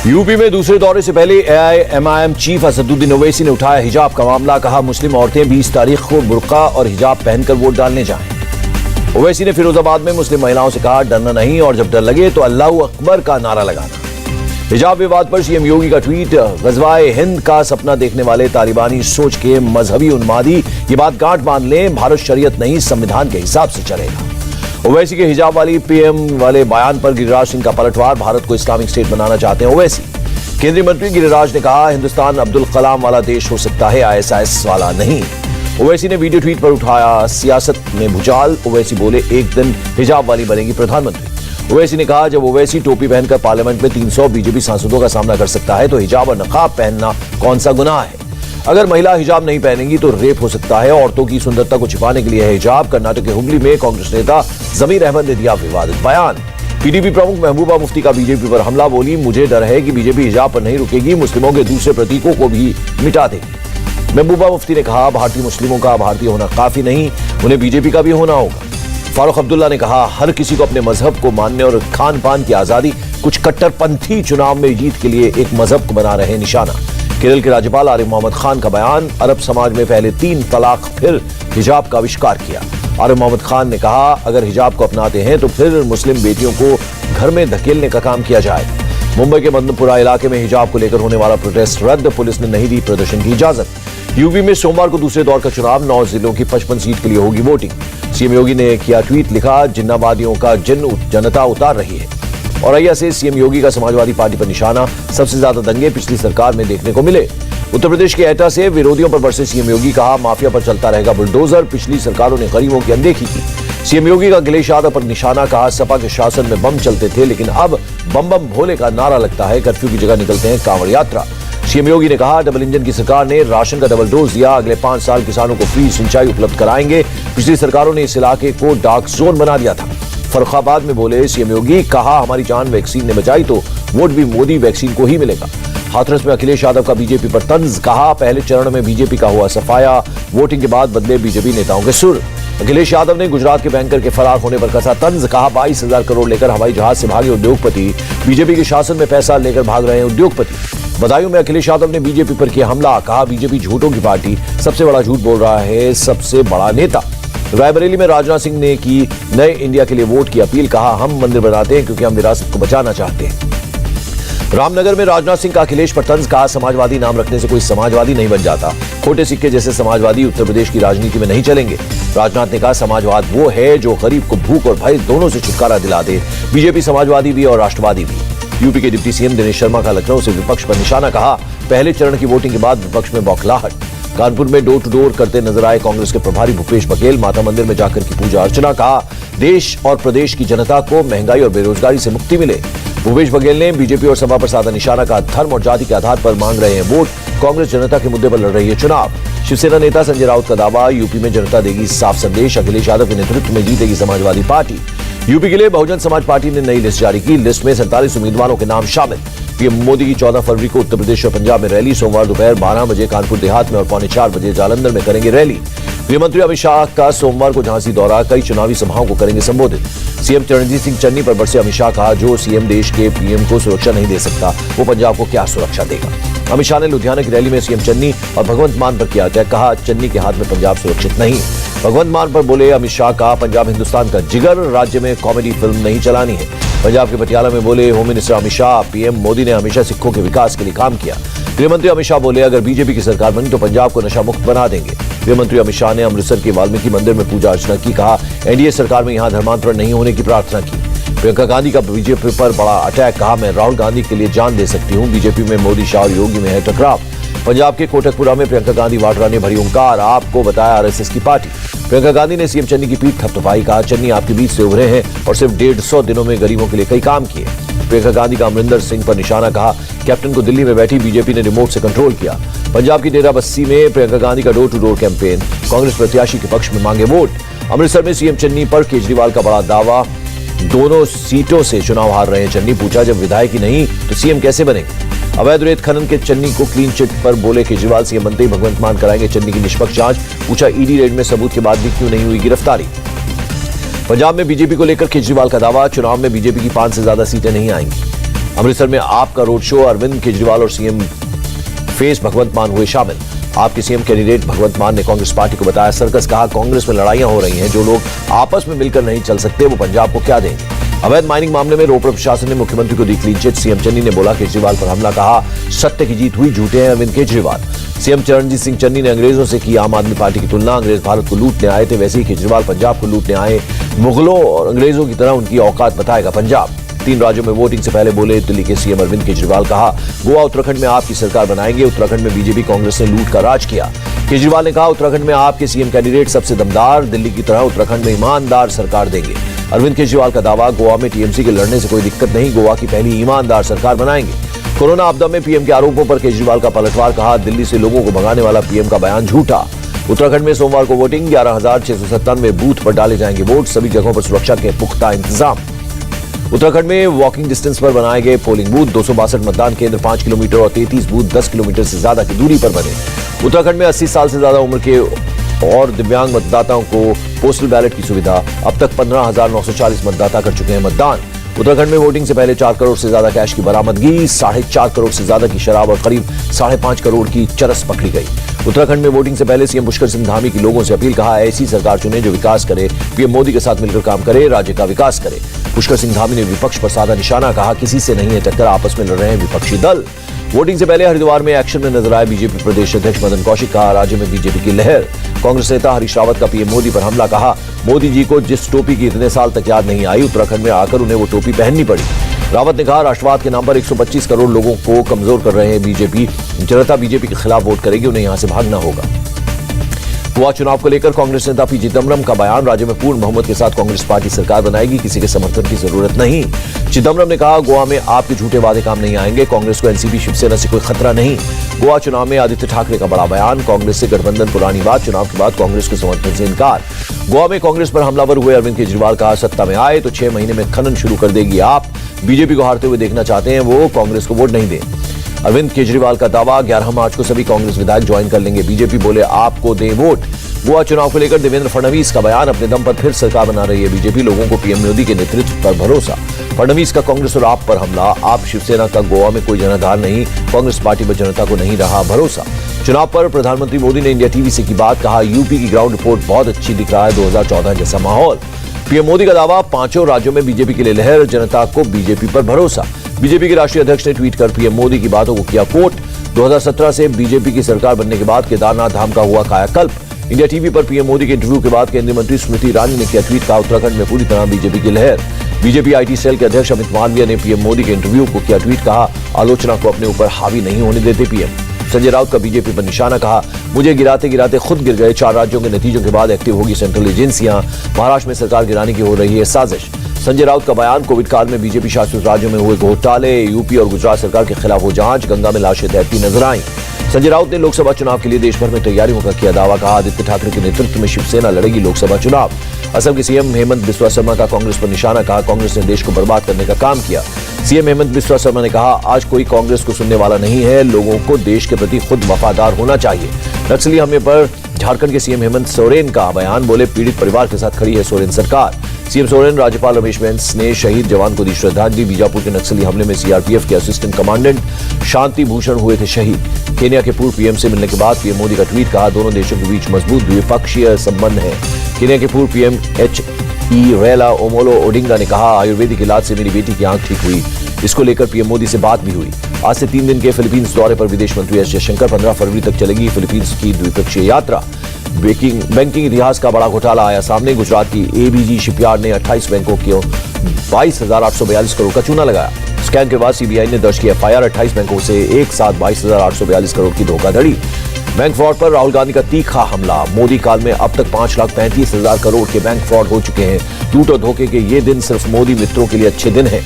UP में दूसरे दौरे से पहले एआईएमआईएम चीफ असदुद्दीन ओवैसी ने उठाया हिजाब का मामला। कहा मुस्लिम औरतें 20 तारीख को बुर्का और हिजाब पहनकर वोट डालने जाएं। ओवैसी ने फिरोजाबाद में मुस्लिम महिलाओं से कहा डरना नहीं और जब डर लगे तो अल्लाहू अकबर का नारा लगाना। हिजाब विवाद पर सीएम योगी का ट्वीट, गजवाए हिंद का सपना देखने वाले तालिबानी सोच के मजहबी उन्मादी ये बात गांठ बांध लें, भारत शरीयत नहीं संविधान के हिसाब से चलेगा। ओवैसी के हिजाब वाली पीएम वाले बयान पर गिरिराज सिंह का पलटवार, भारत को इस्लामिक स्टेट बनाना चाहते हैं ओवैसी। केंद्रीय मंत्री गिरिराज ने कहा हिंदुस्तान अब्दुल कलाम वाला देश हो सकता है, आईएसआईएस वाला नहीं। ओवैसी ने वीडियो ट्वीट पर उठाया सियासत में भूचाल। ओवैसी बोले एक दिन हिजाब वाली बनेगी प्रधानमंत्री। ओवैसी ने कहा जब ओवैसी टोपी पहनकर पार्लियामेंट में 300 बीजेपी सांसदों का सामना कर सकता है तो हिजाब और नकाब पहनना कौन सा गुनाह है। अगर महिला हिजाब नहीं पहनेंगी तो रेप हो सकता है। औरतों की सुंदरता को छिपाने के लिए है हिजाब। कर्नाटक के हुगली में कांग्रेस नेता जमीर अहमद ने दिया विवादित बयान। पीडीपी प्रमुख महबूबा मुफ्ती का बीजेपी पर हमला, बोली मुझे डर है कि बीजेपी हिजाब पर नहीं रुकेगी, मुस्लिमों के दूसरे प्रतीकों को भी मिटा देगी। महबूबा मुफ्ती ने कहा भारतीय मुस्लिमों का भारतीय होना काफी नहीं, उन्हें बीजेपी का भी होना होगा। फारूक अब्दुल्ला ने कहा हर किसी को अपने मजहब को मानने और खान पान की आजादी, कुछ कट्टरपंथी चुनाव में जीत के लिए एक मजहब को बना रहे निशाना। केरल के राज्यपाल आरिफ मोहम्मद खान का बयान, अरब समाज में पहले 3 तलाक फिर हिजाब का आविष्कार किया। आरिफ मोहम्मद खान ने कहा अगर हिजाब को अपनाते हैं तो फिर मुस्लिम बेटियों को घर में धकेलने का काम किया जाए। मुंबई के मदनपुरा इलाके में हिजाब को लेकर होने वाला प्रोटेस्ट रद्द, पुलिस ने नहीं दी प्रदर्शन की इजाजत। यूपी में सोमवार को दूसरे दौर का चुनाव, 9 जिलों की 55 सीट के लिए होगी वोटिंग। सीएम योगी ने किया ट्वीट, लिखा जिन्नावादियों का जनता उतार रही है। औरैया से सीएम योगी का समाजवादी पार्टी पर निशाना, सबसे ज्यादा दंगे पिछली सरकार में देखने को मिले। उत्तर प्रदेश के एटा से विरोधियों पर बरसे सीएम योगी, कहा माफिया पर चलता रहेगा बुलडोजर, पिछली सरकारों ने गरीबों की अनदेखी की। सीएम योगी का अखिलेश यादव पर निशाना, कहा सपा के शासन में बम चलते थे लेकिन अब बम बम भोले का नारा लगता है, कर्फ्यू की जगह निकलते हैं कांवड़ यात्रा। सीएम योगी ने कहा डबल इंजन की सरकार ने राशन का डबल डोज दिया, अगले 5 साल किसानों को फ्री सिंचाई उपलब्ध कराएंगे, पिछली सरकारों ने इस इलाके को डार्क जोन बना दिया था। फर्रुखाबाद में बोले सीएम योगी, कहा हमारी जान वैक्सीन ने बचाई तो वोट भी मोदी वैक्सीन को ही मिलेगा। हाथरस में अखिलेश यादव का बीजेपी पर तंज, कहा पहले चरण में बीजेपी का हुआ सफाया, वोटिंग के बाद बदले बीजेपी नेताओं के सुर। अखिलेश यादव ने गुजरात के बैंकर के फरार होने पर कसा तंज, कहा 22,000 करोड़ लेकर हवाई जहाज से भागे उद्योगपति, बीजेपी के शासन में पैसा लेकर भाग रहे हैं उद्योगपति। बदायूं में अखिलेश यादव ने बीजेपी पर किया हमला, कहा बीजेपी झूठों की पार्टी, सबसे बड़ा झूठ बोल रहा है सबसे बड़ा नेता। रायबरेली में राजनाथ सिंह ने की नए इंडिया के लिए वोट की अपील, कहा हम मंदिर बनाते हैं क्योंकि हम विरासत को बचाना चाहते हैं। रामनगर में राजनाथ सिंह का अखिलेश पर तंज, कहा समाजवादी नाम रखने से कोई समाजवादी नहीं बन जाता, खोटे सिक्के जैसे समाजवादी उत्तर प्रदेश की राजनीति में नहीं चलेंगे। राजनाथ ने कहा समाजवाद वो है जो गरीब को भूख और भय दोनों से छुटकारा दिला दे, बीजेपी समाजवादी भी और राष्ट्रवादी भी। यूपी के डिप्टी सीएम दिनेश शर्मा का लखनऊ से विपक्ष पर निशाना, कहा पहले चरण की वोटिंग के बाद विपक्ष में बौखलाहट। कानपुर में डोर टू डोर करते नजर आए कांग्रेस के प्रभारी भूपेश बघेल, माता मंदिर में जाकर की पूजा अर्चना, कहा देश और प्रदेश की जनता को महंगाई और बेरोजगारी से मुक्ति मिले। भूपेश बघेल ने बीजेपी और सपा पर साधा निशाना, कहा धर्म और जाति के आधार पर मांग रहे हैं वोट, कांग्रेस जनता के मुद्दे पर लड़ रही है चुनाव। शिवसेना नेता संजय राउत का दावा, यूपी में जनता देगी साफ संदेश, अखिलेश यादव के नेतृत्व में जीतेगी समाजवादी पार्टी। यूपी के लिए बहुजन समाज पार्टी ने नई लिस्ट जारी की, लिस्ट में 47 उम्मीदवारों के नाम शामिल। पीएम मोदी की 14 फरवरी को उत्तर प्रदेश और पंजाब में रैली, सोमवार दोपहर 12 बजे कानपुर देहात में और पौने 4 बजे जालंधर में करेंगे रैली। गृहमंत्री अमित शाह का सोमवार को झांसी दौरा, कई चुनावी सभाओं को करेंगे संबोधित। सीएम चरणजीत सिंह चन्नी पर बरसे अमित शाह, कहा जो सीएम देश के पीएम को सुरक्षा नहीं दे सकता वो पंजाब को क्या सुरक्षा देगा। अमित शाह ने लुधियाना की रैली में सीएम चन्नी और भगवंत मान पर किया अटैक, कहा चन्नी के हाथ में पंजाब सुरक्षित नहीं। भगवंत मान पर बोले अमित शाह, कहा पंजाब हिंदुस्तान का जिगर, राज्य में कॉमेडी फिल्म नहीं चलानी है। पंजाब के पटियाला में बोले home minister Amit Shah, PM Modi ने हमेशा सिखों के विकास के लिए काम किया। गृहमंत्री अमित शाह बोले अगर बीजेपी की सरकार बनी तो पंजाब को नशा मुक्त बना देंगे। गृहमंत्री अमित शाह ने अमृतसर के वाल्मीकि मंदिर में पूजा अर्चना की, कहा एनडीए सरकार में यहां धर्मांतरण नहीं होने की प्रार्थना की। प्रियंका गांधी का बीजेपी पर बड़ा अटैक, कहा मैं राहुल गांधी के लिए जान दे सकती हूं, बीजेपी में मोदी शाह और योगी में है टकराव। पंजाब के कोटकपुरा में प्रियंका गांधी वाड्रा ने भरी हुंकार, आपको बताया आरएसएस की पार्टी। प्रियंका गांधी ने सीएम चन्नी की पीठ थपथपाई, कहा चन्नी आपके बीच से उभरे हैं और सिर्फ 150 दिनों में गरीबों के लिए कई काम किए। प्रियंका गांधी का अमरिंदर सिंह पर निशाना, कहा कैप्टन को दिल्ली में बैठी बीजेपी ने रिमोट से कंट्रोल किया। पंजाब की डेरा बस्सी में प्रियंका गांधी का door to door campaign, Congress प्रत्याशी के पक्ष में मांगे वोट। अमृतसर में सीएम चन्नी पर केजरीवाल का बड़ा दावा, दोनों सीटों से चुनाव हार रहे हैं चन्नी, पूछा जब विधायक ही नहीं तो सीएम कैसे बनेंगे। अवैध रेत खनन के चन्नी को क्लीन चिट पर बोले केजरीवाल, सीएम बनते ही भगवंत मान कराएंगे चन्नी की निष्पक्ष जांच, पूछा ईडी रेड में सबूत के बाद भी क्यों नहीं हुई गिरफ्तारी। पंजाब में बीजेपी को लेकर केजरीवाल का दावा, चुनाव में बीजेपी की 5 से ज्यादा सीटें नहीं आएंगी। अमृतसर में आप का रोड शो, अरविंद केजरीवाल और सीएम फेस भगवंत मान हुए शामिल। आपके सीएम कैंडिडेट भगवंत मान ने कांग्रेस पार्टी को बताया सर्कस। कहा कांग्रेस में लड़ाइयां हो रही हैं, जो लोग आपस में मिलकर नहीं चल सकते वो पंजाब को क्या देंगे। अवैध माइनिंग मामले में रोपड़ प्रशासन ने मुख्यमंत्री को दी क्लीन चिट। सीएम चन्नी ने बोला केजरीवाल पर हमला, कहा सत्य की जीत हुई, झूठे हैं अरविंद केजरीवाल। सीएम चरणजीत सिंह चन्नी ने अंग्रेजों से की आम आदमी पार्टी की तुलना। अंग्रेज भारत को लूटने आए थे, वैसे ही केजरीवाल पंजाब को लूटने आए। मुगलों और अंग्रेजों की तरह उनकी औकात बताएगा पंजाब। 3 राज्यों में वोटिंग से पहले बोले दिल्ली के सीएम अरविंद केजरीवाल। कहा गोवा उत्तराखंड में आपकी सरकार बनाएंगे। उत्तराखंड में बीजेपी कांग्रेस ने लूट का राज किया। केजरीवाल ने कहा उत्तराखंड में आपके सीएम कैंडिडेट सबसे दमदार, दिल्ली की तरह उत्तराखंड में ईमानदार सरकार देंगे। अरविंद केजरीवाल का दावा, गोवा में टीएमसी के लड़ने से कोई दिक्कत नहीं, गोवा की पहली ईमानदार सरकार बनाएंगे। कोरोना आपदा में पीएम के आरोपों पर केजरीवाल का पलटवार। कहा दिल्ली से लोगों को भगाने वाला पीएम का बयान झूठा। उत्तराखंड में सोमवार को वोटिंग, 11,697 बूथ पर डाले जाएंगे वोट। सभी जगहों पर सुरक्षा के पुख्ता इंतजाम। उत्तराखंड में वॉकिंग डिस्टेंस पर बनाए गए पोलिंग बूथ, 262 मतदान केंद्र 5 किलोमीटर और 33 बूथ 10 किलोमीटर से ज्यादा की दूरी पर बने। उत्तराखंड में 80 साल से ज्यादा उम्र के और दिव्यांग मतदाताओं को पोस्टल बैलेट की सुविधा। अब तक 15,940 मतदाता कर चुके हैं मतदान। उत्तराखंड में वोटिंग से पहले 4 करोड़ से ज्यादा कैश की बरामदगी, 4.5 करोड़ से ज्यादा की शराब और करीब 5.5 करोड़ की चरस पकड़ी गई। उत्तराखंड में वोटिंग से पहले सीएम पुष्कर सिंह धामी की लोगों से अपील। कहा ऐसी सरकार चुने जो विकास करे, पीएम मोदी के साथ मिलकर काम करे, राज्य का विकास करे। पुष्कर सिंह धामी ने विपक्ष पर साधा निशाना। कहा किसी से नहीं है टक्कर, आपस में लड़ रहे हैं विपक्षी दल। वोटिंग से पहले हरिद्वार में एक्शन में नजर आए बीजेपी प्रदेश अध्यक्ष मदन कौशिक। कहा राज्य में बीजेपी की लहर। कांग्रेस नेता हरीश रावत का पीएम मोदी पर हमला। कहा मोदी जी को जिस टोपी की इतने साल तक याद नहीं आई, उत्तराखंड में आकर उन्हें वो टोपी पहननी पड़ी। रावत ने कहा राष्ट्रवाद के नाम पर 125 करोड़ लोगों को कमजोर कर रहे हैं बीजेपी। जनता बीजेपी के खिलाफ वोट करेगी, उन्हें यहां से भागना होगा। गोवा चुनाव को लेकर कांग्रेस नेता पी चिदम्बरम का बयान। राज्य में पूर्ण बहुमत के साथ कांग्रेस पार्टी सरकार बनाएगी, किसी के समर्थन की जरूरत नहीं। चिदम्बरम ने कहा गोवा में आपके झूठे वादे काम नहीं आएंगे, कांग्रेस को एनसीपी शिवसेना से कोई खतरा नहीं। गोवा चुनाव में आदित्य ठाकरे का बड़ा बयान। कांग्रेस से गठबंधन पुरानी बात, चुनाव के बाद कांग्रेस के समर्थन से इनकार। गोवा में कांग्रेस पर हमलावर हुए अरविंद केजरीवाल। कहा सत्ता में आए तो 6 महीने में खनन शुरू कर देगी आप। बीजेपी को हारते हुए देखना चाहते हैं वो, कांग्रेस को वोट नहीं दें। अरविंद केजरीवाल का दावा, 11 मार्च को सभी कांग्रेस विधायक ज्वाइन कर लेंगे। बीजेपी बोले आपको दें वोट। गोवा चुनाव को लेकर देवेंद्र फडणवीस का बयान। अपने दम पर फिर सरकार बना रही है बीजेपी, लोगों को पीएम मोदी के नेतृत्व पर भरोसा। फडणवीस का कांग्रेस और आप पर हमला। आप शिवसेना का गोवा में कोई जनाधार नहीं, कांग्रेस पार्टी पर जनता को नहीं रहा भरोसा। चुनाव पर प्रधानमंत्री मोदी ने इंडिया टीवी से की बात। कहा यूपी की ग्राउंड रिपोर्ट बहुत अच्छी दिख रहा है, 2014 जैसा माहौल। पीएम मोदी का दावा, 5 राज्यों में बीजेपी के लिए लहर, जनता को बीजेपी पर भरोसा। बीजेपी के राष्ट्रीय अध्यक्ष ने ट्वीट कर पीएम मोदी की बातों को किया कोट। 2017 से बीजेपी की सरकार बनने के बाद केदारनाथ धाम का हुआ कायाकल्प। इंडिया टीवी पर पीएम मोदी के इंटरव्यू के बाद केंद्रीय मंत्री स्मृति ईरानी ने किया ट्वीट। कहा उत्तराखंड में पूरी तरह बीजेपी की लहर। बीजेपी आईटी सेल के अध्यक्ष अमित मालवीय ने पीएम मोदी के इंटरव्यू को किया ट्वीट। कहा आलोचना को अपने ऊपर हावी नहीं होने देते पीएम। संजय राउत का बीजेपी पर निशाना। कहा मुझे गिराते गिराते खुद गिर गए। 4 राज्यों के नतीजों के बाद एक्टिव होगी सेंट्रल एजेंसियां, महाराष्ट्र में सरकार गिराने की हो रही है साजिश। संजय राउत का बयान। कोविड काल में बीजेपी शासित राज्यों में हुए घोटाले, यूपी और गुजरात सरकार के खिलाफ हो जांच, गंगा में लाशें तैरती नजर आई। संजय राउत ने लोकसभा चुनाव के लिए देश भर में तैयारियों का किया दावा। कहा आदित्य ठाकरे के नेतृत्व में शिवसेना लड़ेगी लोकसभा चुनाव। असम के सीएम हेमंत बिस्वा शर्मा का कांग्रेस पर निशाना। कहा कांग्रेस ने देश को बर्बाद करने का काम किया। सीएम हेमंत बिस्वा शर्मा ने कहा आज कोई कांग्रेस को सुनने वाला नहीं है, लोगों को देश के प्रति खुद वफादार होना चाहिए। नक्सली हमले पर झारखंड के सीएम हेमंत सोरेन का बयान। बोले पीड़ित परिवार के साथ खड़ी है सोरेन सरकार। सीएम सोरेन राज्यपाल रमेश बैस ने शहीद जवान को दी श्रद्धांजलि। बीजापुर के नक्सली हमले में सीआरपीएफ के असिस्टेंट कमांडेंट शांति भूषण हुए थे शहीद। केन्या के पूर्व पीएम से मिलने के बाद पीएम मोदी का ट्वीट। कहा दोनों देशों के बीच मजबूत द्विपक्षीय संबंध है। केन्या के पूर्व पीएम एच.ई. रेला ओमोलो ओडिंगा ने कहा आयुर्वेदिक इलाज से मेरी बेटी की आंख ठीक हुई। इसको लेकर पीएम मोदी से बात भी हुई। आज से 3 दिन के फिलीपींस दौरे पर विदेश मंत्री एस जयशंकर। 15 फरवरी तक चलेगी फिलीपींस की द्विपक्षीय यात्रा। बैंकिंग इतिहास का बड़ा घोटाला आया सामने। गुजरात की एबीजी शिपयार्ड ने 28 बैंकों के 22,842 करोड़ का चूना लगाया। स्कैम के बाद सीबीआई ने दर्ज की एफआईआर। 28 बैंकों से एक साथ 22,842 करोड़ की धोखाधड़ी। बैंक फ्रॉड पर राहुल गांधी का तीखा हमला। मोदी काल में अब तक 5,35,000 करोड़ के बैंक फ्रॉड हो चुके हैं। लूट और धोखे के ये दिन सिर्फ मोदी मित्रों के लिए अच्छे दिन हैं।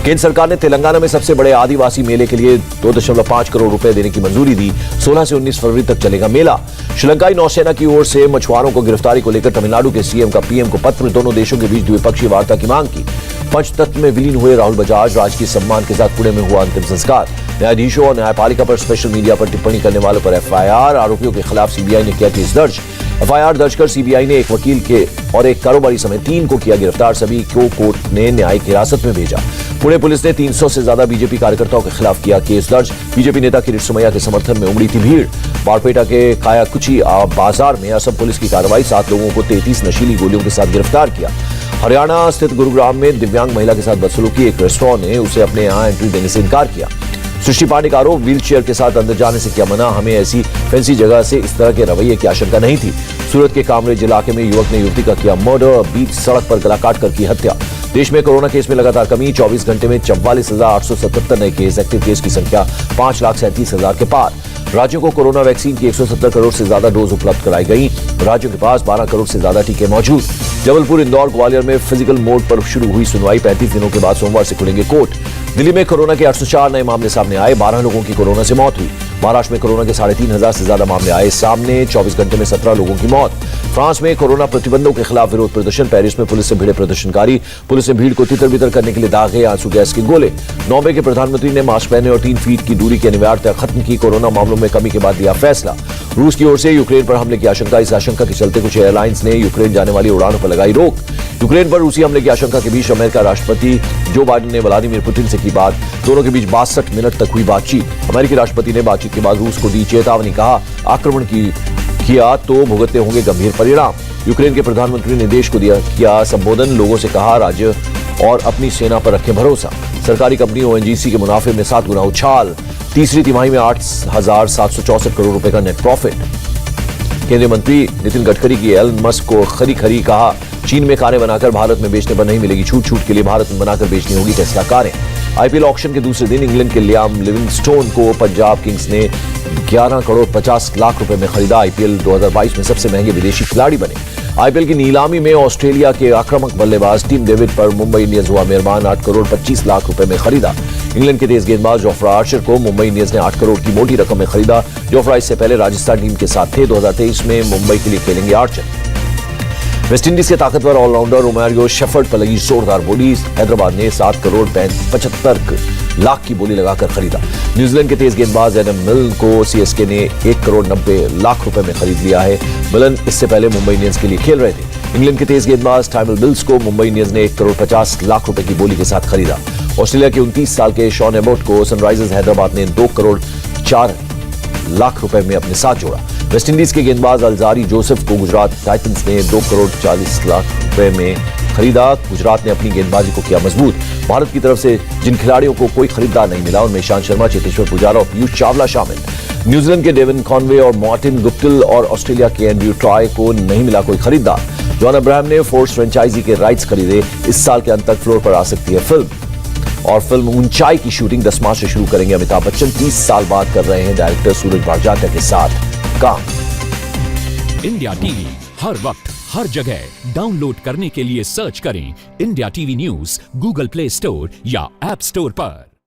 केंद्र सरकार ने तेलंगाना में सबसे बड़े आदिवासी मेले के लिए 2.5 करोड़ रुपए देने की मंजूरी दी। 16 से 19 फरवरी तक चलेगा मेला। श्रीलंकाई नौसेना की ओर से मछुआरों को गिरफ्तारी को लेकर तमिलनाडु के सीएम का पीएम को पत्र। दोनों देशों के बीच द्विपक्षीय वार्ता की मांग की। पंचतत्व में विलीन हुए राहुल बजाज। राजकीय सम्मान के साथ पुणे में हुआ अंतिम संस्कार। न्यायाधीशों और न्यायपालिका पर स्पेशल मीडिया पर टिप्पणी करने वालों पर एफआईआर। आरोपियों के खिलाफ सीबीआई ने किया केस दर्ज। एफआईआर दर्ज कर सीबीआई ने एक वकील के और एक कारोबारी समेत 3 को किया गिरफ्तार। सभी को कोर्ट ने न्यायिक हिरासत में भेजा। पुणे पुलिस ने 300 से ज्यादा बीजेपी कार्यकर्ताओं के खिलाफ किया केस दर्ज। बीजेपी नेता किरीट सोमैया के समर्थन में उमड़ी थी भीड़। बारपेटा के कायाकुची बाजार में असम पुलिस की कार्रवाई, 7 लोगों को 33 नशीली गोलियों के साथ गिरफ्तार किया। हरियाणा स्थित गुरुग्राम में दिव्यांग महिला के साथ बदसलूकी, एक रेस्टोरेंट ने उसे अपने यहां एंट्री देने से इनकार किया। सृष्टि पांडे का आरोप, व्हील चेयर के साथ अंदर जाने से किया मना, हमें ऐसी फैंसी जगह से इस तरह के रवैये की आशंका नहीं थी। सूरत के कामरेज इलाके में युवक ने युवती का किया मर्डर, बीच सड़क पर गला काट कर की हत्या। देश में कोरोना केस में लगातार कमी, 24 घंटे में 44,877 नए केस, एक्टिव केस की संख्या 5,37,000 के पार। राज्यों को कोरोना वैक्सीन की 170 करोड़ से ज्यादा डोज उपलब्ध कराई गई। राज्यों के पास 12 करोड़ से ज्यादा टीके मौजूद। जबलपुर, इंदौर, ग्वालियर में फिजिकल मोड पर शुरू हुई सुनवाई, 35 दिनों के बाद सोमवार से खुलेंगे कोर्ट। दिल्ली में कोरोना के 804 नए मामले सामने आए, 12 लोगों की कोरोना से मौत हुई। महाराष्ट्र में कोरोना के 3,500 से ज्यादा मामले आए सामने, 24 घंटे में 17 लोगों की मौत। फ्रांस में कोरोना प्रतिबंधों के खिलाफ विरोध प्रदर्शन, पेरिस में पुलिस से भिड़े प्रदर्शनकारी, पुलिस ने भीड़ को तितर बितर करने के लिए दागे आंसू गैस के गोले। नॉर्वे के प्रधानमंत्री ने मास्क पहने और 3 फीट की दूरी की अनिवार्यता खत्म की, कोरोना मामलों में कमी के बाद लिया फैसला। रूस की ओर से यूक्रेन पर हमले की आशंका, इस आशंका के चलते कुछ एयरलाइंस ने यूक्रेन जाने वाली उड़ानों पर लगाई रोक। यूक्रेन पर रूसी हमले की आशंका के बीच अमेरिका राष्ट्रपति जो बाइडेन ने व्लादिमीर पुतिन से की बात, दोनों के बीच 62 मिनट तक हुई बातचीत। अमेरिकी राष्ट्रपति ने बातचीत के बाद रूस को दी चेतावनी, कहा आक्रमण किया तो भुगतने होंगे गंभीर परिणाम। यूक्रेन के प्रधानमंत्री ने देश को किया संबोधन, लोगों से कहा राज्य और अपनी सेना पर रखें भरोसा। सरकारी कंपनी ओएनजीसी के मुनाफे में 7 गुना उछाल, तीसरी तिमाही में 8,764 करोड़ रुपए का नेट प्रॉफिट। केंद्रीय मंत्री नितिन गडकरी की एलन मस्क को खरी कहा, चीन में कारें बनाकर भारत में बेचने पर नहीं मिलेगी छूट के लिए भारत में बनाकर बेचनी होगी टेस्ला कारें। आईपीएल ऑक्शन के दूसरे दिन इंग्लैंड के लियाम लिविंगस्टोन को पंजाब किंग्स ने 11 करोड़ 50 लाख रुपए में खरीदा। आईपीएल 2022 में सबसे महंगे विदेशी खिलाड़ी बने। आईपीएल की नीलामी में ऑस्ट्रेलिया के आक्रामक बल्लेबाज टीम डेविड पर मुंबई इंडियंस हुआ मेहरबान, 8 करोड़ 25 लाख रुपए में खरीदा। इंग्लैंड के तेज गेंदबाज जोफ्रा आर्चर को मुंबई इंडियंस ने 8 करोड़ की मोटी रकम में खरीदा। जोफ्रा इससे पहले राजस्थान टीम के साथ थे। 2023 में मुंबई के लिए खेलेंगे आर्चर। वेस्टइंडीज के ताकतवर ऑलराउंडर रोमारियो शेफर्ड पर लगी जोरदार बोली, हैदराबाद ने 7 करोड़ 75 लाख की बोली लगाकर खरीदा। न्यूजीलैंड के तेज गेंदबाज एडम मिलन को सीएसके ने 1 करोड़ 90 लाख रुपए में खरीद लिया है। मिलन इससे पहले मुंबई इंडियंस के लिए खेल रहे थे। इंग्लैंड के तेज गेंदबाज टाइमल बिल्स को मुंबई इंडियंस ने 1 करोड़ 50 लाख रुपए की बोली के साथ खरीदा। ऑस्ट्रेलिया के 29 साल के शॉन एबोट को सनराइजर्स हैदराबाद ने 2 करोड़ 4 लाख रुपए में अपने साथ जोड़ा। वेस्टइंडीज के गेंदबाज अल्जारी जोसेफ को गुजरात टाइटंस ने 2 करोड़ 40 लाख रुपए में खरीदा। गुजरात ने अपनी गेंदबाजी को किया मजबूत। भारत की तरफ से जिन खिलाड़ियों को कोई खरीदार नहीं मिला उनमें ईशांत शर्मा, चेतेश्वर पुजारा और पीयूष चावला शामिल। न्यूजीलैंड के डेविन कॉनवे और मार्टिन गुप्टिल और ऑस्ट्रेलिया के एंड्रयू ट्रॉय को नहीं मिला कोई खरीदार। जॉन अब्राहम ने फोर्स फ्रेंचाइजी के राइट्स खरीदे। इस साल के अंत तक फ्लोर पर आ सकती है फिल्म। और फिल्म ऊंचाई की शूटिंग 10 मार्च से शुरू करेंगे अमिताभ बच्चन। 30 साल बाद कर रहे हैं डायरेक्टर सूरज भारजात्या के साथ काम। इंडिया टीवी हर वक्त हर जगह डाउनलोड करने के लिए सर्च करें India TV news Google play store या ऐप स्टोर पर।